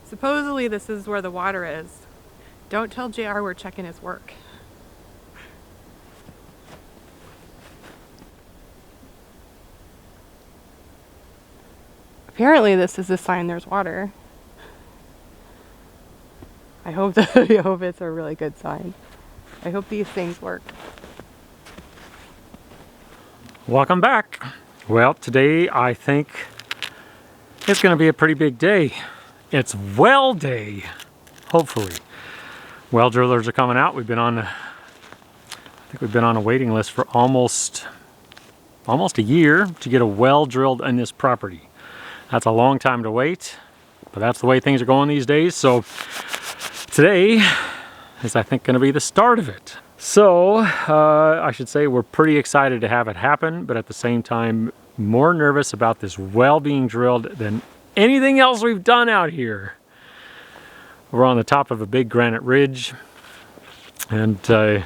Supposedly this is where the water is. Don't tell JR we're checking his work. Apparently this is a sign there's water. I hope it's a really good sign. I hope these things work. Welcome back. Well, today I think it's going to be a pretty big day. It's well day, hopefully. Well drillers are coming out. I think we've been on a waiting list for almost a year to get a well drilled in this property. That's a long time to wait, but that's the way things are going these days. So today is, I think, going to be the start of it. So I should say we're pretty excited to have it happen, but at the same time more nervous about this well being drilled than anything else we've done out here. We're on the top of a big granite ridge, and I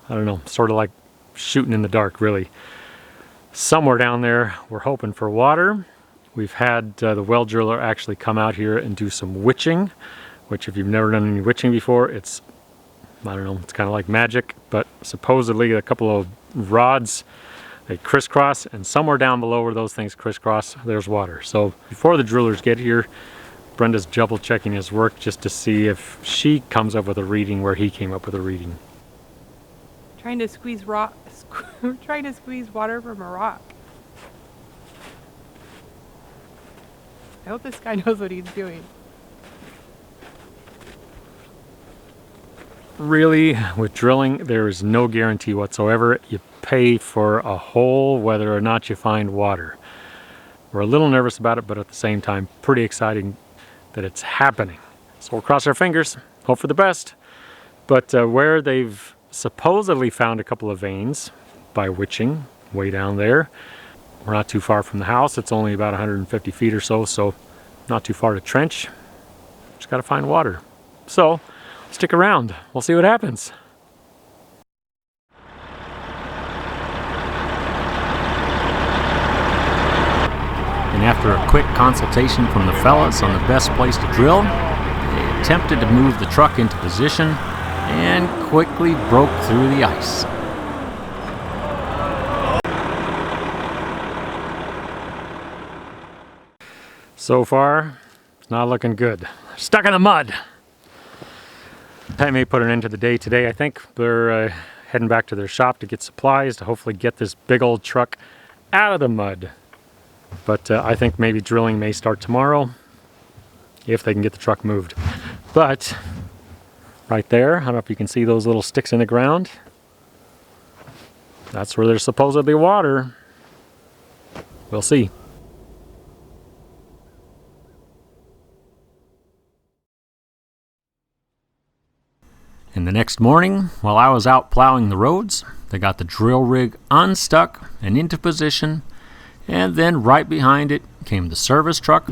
don't know, sort of like shooting in the dark, really. Somewhere down there we're hoping for water. We've had the well driller actually come out here and do some witching, which if you've never done any witching before, it's, I don't know, it's kind of like magic, but supposedly a couple of rods, they crisscross, and somewhere down below where those things crisscross, there's water. So before the drillers get here, Brenda's double checking his work just to see if she comes up with a reading where he came up with a reading. Trying to squeeze water from a rock. I hope this guy knows what he's doing. Really, with drilling, there is no guarantee whatsoever. You pay for a hole whether or not you find water. We're a little nervous about it, but at the same time, pretty exciting that it's happening. So we'll cross our fingers, hope for the best. But where they've supposedly found a couple of veins by witching, way down there, we're not too far from the house. It's only about 150 feet or so, so not too far to trench. Just got to find water. So stick around. We'll see what happens. And after a quick consultation from the fellas on the best place to drill, they attempted to move the truck into position and quickly broke through the ice. So far, it's not looking good. Stuck in the mud. I may put an end to the day today. I think they're heading back to their shop to get supplies to hopefully get this big old truck out of the mud. But I think maybe drilling may start tomorrow if they can get the truck moved. But right there, I don't know if you can see those little sticks in the ground. That's where there's supposedly water. We'll see. And the next morning, while I was out plowing the roads, they got the drill rig unstuck and into position, and then right behind it came the service truck,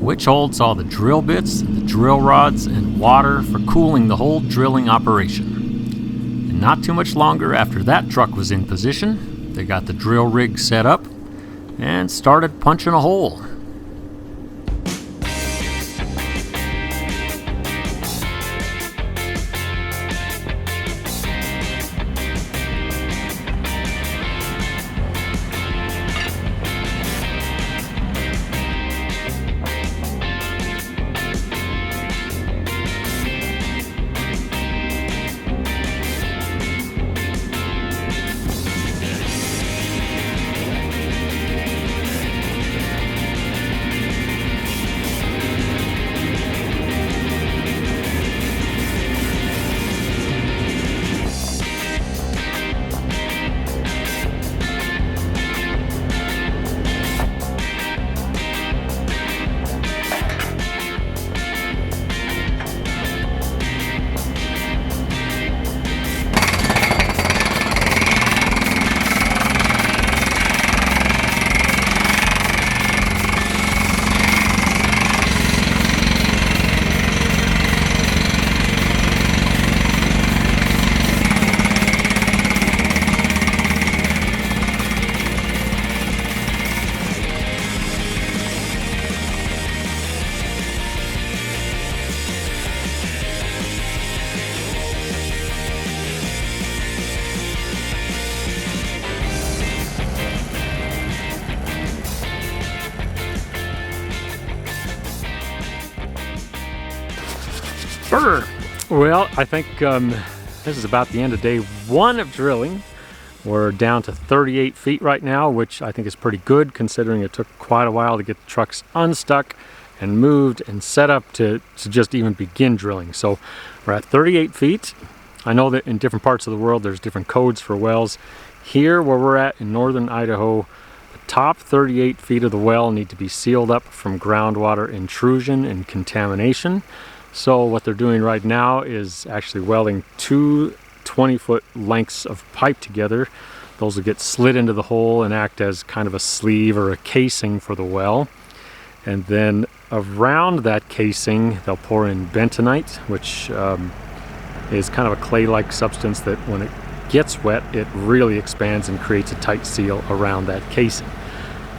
which holds all the drill bits, the drill rods, and water for cooling the whole drilling operation. And not too much longer after that truck was in position, they got the drill rig set up and started punching a hole. sir. Well, I think this is about the end of day 1 of drilling. We're down to 38 feet right now, which I think is pretty good considering it took quite a while to get the trucks unstuck and moved and set up to just even begin drilling. So we're at 38 feet. I know that in different parts of the world there's different codes for wells. Here where we're at in northern Idaho, the top 38 feet of the well need to be sealed up from groundwater intrusion and contamination. So what they're doing right now is actually welding 2 20-foot lengths of pipe together. Those will get slid into the hole and act as kind of a sleeve or a casing for the well. And then around that casing, they'll pour in bentonite, which is kind of a clay-like substance that when it gets wet, it really expands and creates a tight seal around that casing,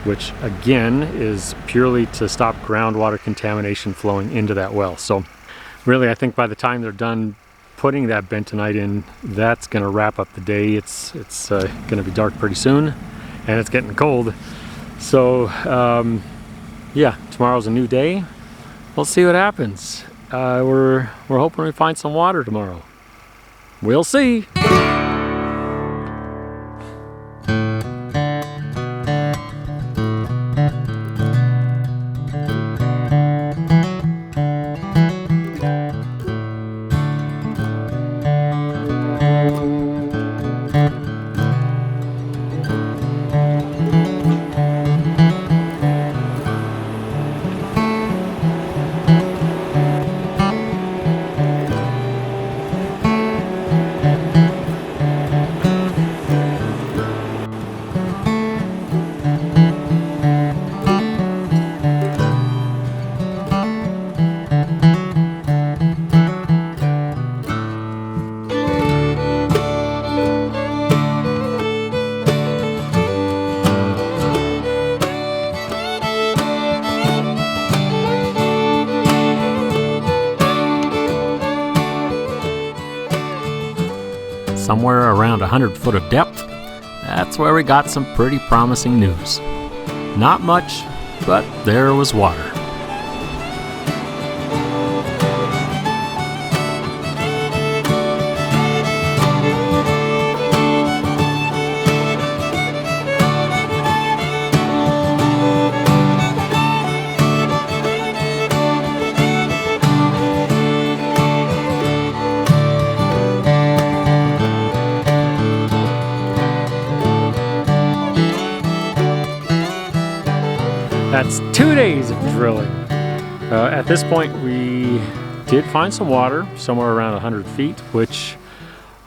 which again is purely to stop groundwater contamination flowing into that well. So really, I think by the time they're done putting that bentonite in, that's going to wrap up the day. It's going to be dark pretty soon, and it's getting cold. So yeah, tomorrow's a new day. We'll see what happens. We're hoping we find some water tomorrow. We'll see. Somewhere around 100 foot of depth, that's where we got some pretty promising news. Not much, but there was water. That's 2 days of drilling. At this point, we did find some water, somewhere around 100 feet, which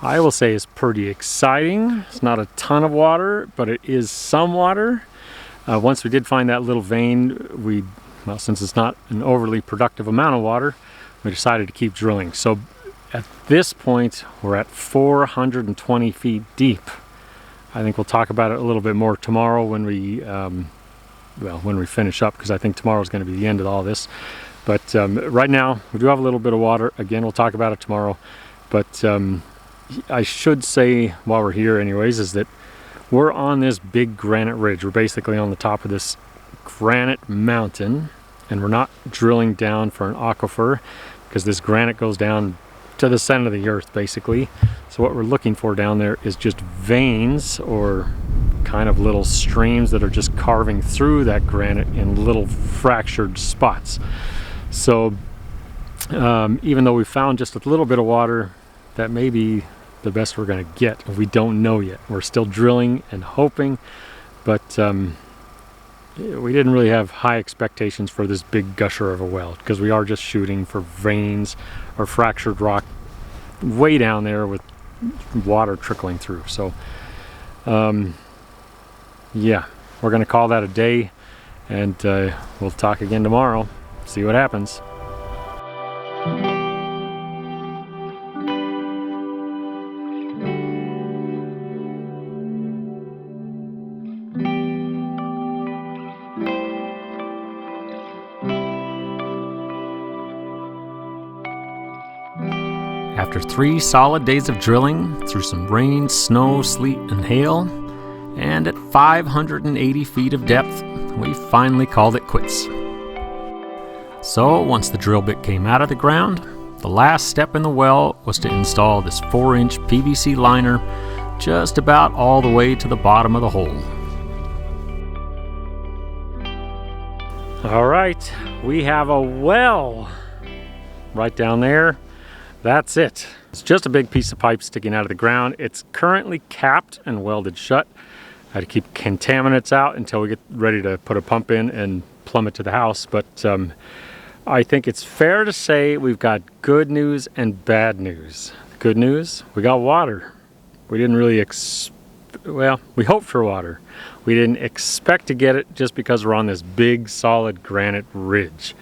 I will say is pretty exciting. It's not a ton of water, but it is some water. Once we did find that little vein, well, since it's not an overly productive amount of water, we decided to keep drilling. So at this point, we're at 420 feet deep. I think we'll talk about it a little bit more tomorrow when we finish up, because I think tomorrow is going to be the end of all this. But right now, we do have a little bit of water. Again, we'll talk about it tomorrow. But I should say, while we're here anyways, is that we're on this big granite ridge. We're basically on the top of this granite mountain, and we're not drilling down for an aquifer, because this granite goes down to the center of the earth, basically. So what we're looking for down there is just veins, or kind of little streams that are just carving through that granite in little fractured spots. So even though we found just a little bit of water, that may be the best we're going to get. We don't know yet. We're still drilling and hoping, but we didn't really have high expectations for this big gusher of a well, because we are just shooting for veins or fractured rock way down there with water trickling through. So yeah, we're going to call that a day, and we'll talk again tomorrow, see what happens. After 3 solid days of drilling through some rain, snow, sleet, and hail, and at 580 feet of depth, we finally called it quits. So once the drill bit came out of the ground, The last step in the well was to install this 4-inch PVC liner just about all the way to the bottom of the hole. All right, we have a well right down there. That's it. It's just a big piece of pipe sticking out of the ground. It's currently capped and welded shut. I had to keep contaminants out until we get ready to put a pump in and plumb it to the house. But I think it's fair to say we've got good news and bad news. Good news, we got water. We didn't really well, we hoped for water. We didn't expect to get it just because we're on this big solid granite ridge.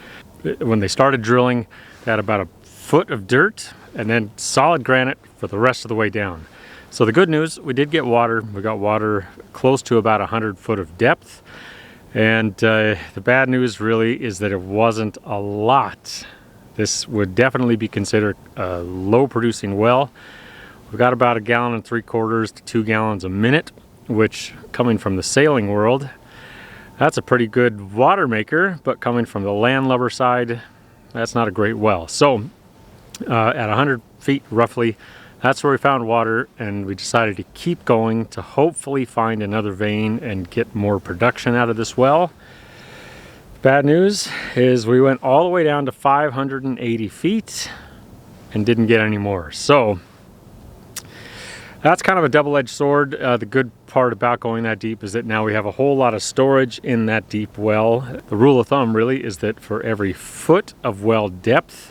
When they started drilling, they had about a foot of dirt and then solid granite for the rest of the way down. So the good news, we did get water. We got water close to about 100 foot of depth. And the bad news really is that it wasn't a lot. This would definitely be considered a low producing well. We got about 1.75 gallons to 2 gallons a minute, which coming from the sailing world, that's a pretty good water maker, but coming from the landlubber side, that's not a great well. So at 100 feet roughly, that's where we found water, and we decided to keep going to hopefully find another vein and get more production out of this well. Bad news is we went all the way down to 580 feet and didn't get any more. So that's kind of a double-edged sword. The good part about going that deep is that now we have a whole lot of storage in that deep well. The rule of thumb really is that for every foot of well depth,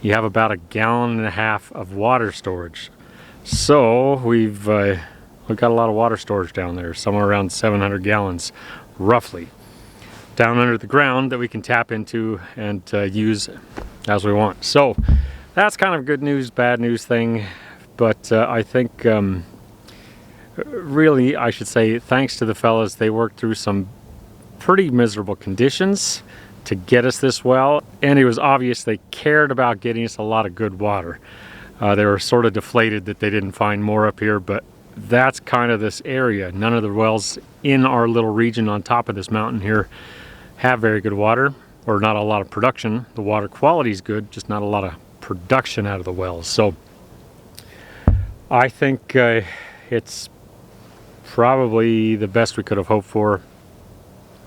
you have about 1.5 gallons of water storage. So we've got a lot of water storage down there, somewhere around 700 gallons, roughly, down under the ground that we can tap into and use as we want. So that's kind of good news, bad news thing. But I think really I should say thanks to the fellas. They worked through some pretty miserable conditions to get us this well, and it was obvious they cared about getting us a lot of good water. They were sort of deflated that they didn't find more up here, but that's kind of this area. None of the wells in our little region on top of this mountain here have very good water, or not a lot of production. The water quality is good, just not a lot of production out of the wells. So I think it's probably the best we could have hoped for,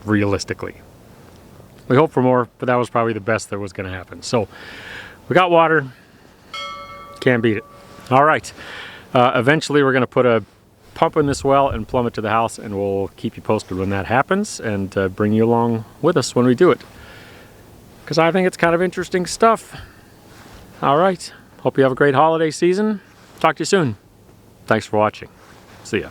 realistically. We hoped for more, but that was probably the best that was going to happen. So we got water, can't beat it. All right, eventually we're going to put a pump in this well and plumb it to the house, and we'll keep you posted when that happens and bring you along with us when we do it, because I think it's kind of interesting stuff. All right, hope you have a great holiday season. Talk to you soon. Thanks for watching. See ya.